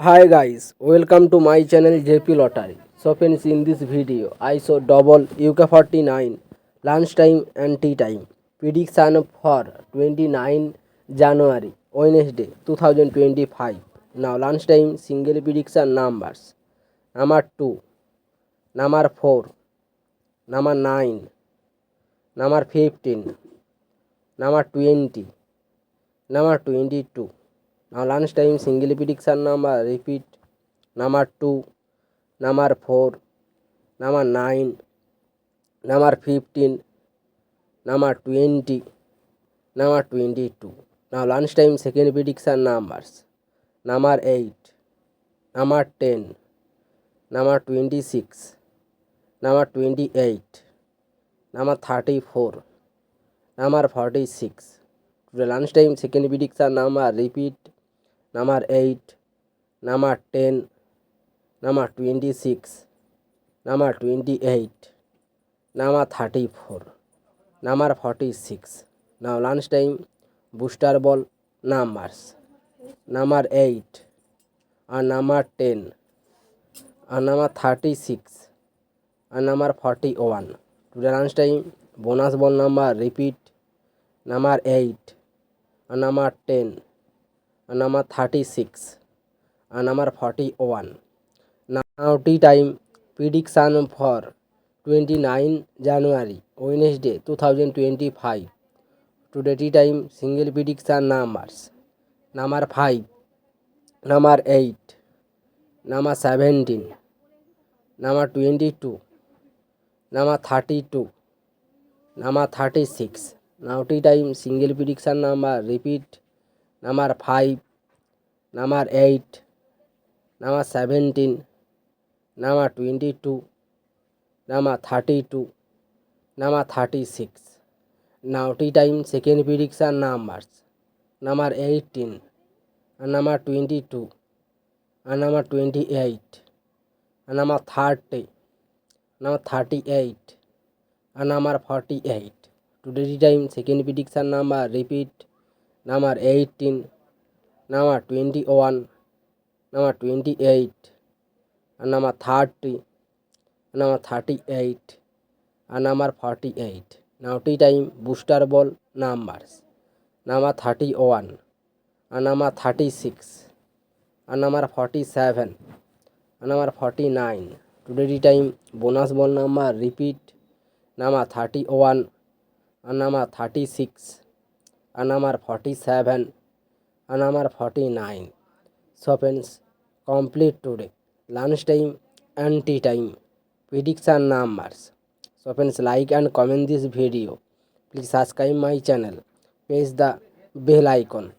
Hi guys, welcome to my channel JP Lottery. So friends, in this video I show double UK49 lunchtime and tea time prediction for 29 January Wednesday 2025. Now lunchtime single prediction numbers: number 2, number 4, number 9, number 15, number 20, number 22. Now lunchtime single prediction number, repeat: number 2, number 4, number 9, number 15, number 20, number 22. Now lunchtime second prediction numbers: number 8, number 10, number 26, number 28, number 34, number 46. Today lunchtime second prediction number, repeat: number 8, number 10, number 26, number 28, number 34, number 46. Now lunchtime booster ball numbers: number 8 and number 10 and number 36 and number 41. Today lunchtime bonus ball number, repeat: number 8 and number 10 and number 36 and number 41. Now tea time prediction for 29 January Wednesday 2025. Today tea time single prediction numbers: number 5, number 8, number 17, number 22, number 32, number 36. Now tea time single prediction number, repeat: number 5, number 8, number 17, number 22, number 32, number 36. Now tea time second prediction numbers: number 18 and number 22 and number 28 and number 30, number 38 and number 48. Today tea time second prediction number, repeat: number 18, number 21, number 28 and number 30, number 38 and number 48. Now tea time booster ball numbers: number 31 and number 36 and number 47 and number 49. Today tea time bonus ball number, repeat: number 31 and number 36 and number 47 and number 49. So friends, complete today lunchtime and tea time prediction numbers. So friends, like and comment this video. Please subscribe my channel. Press the bell icon.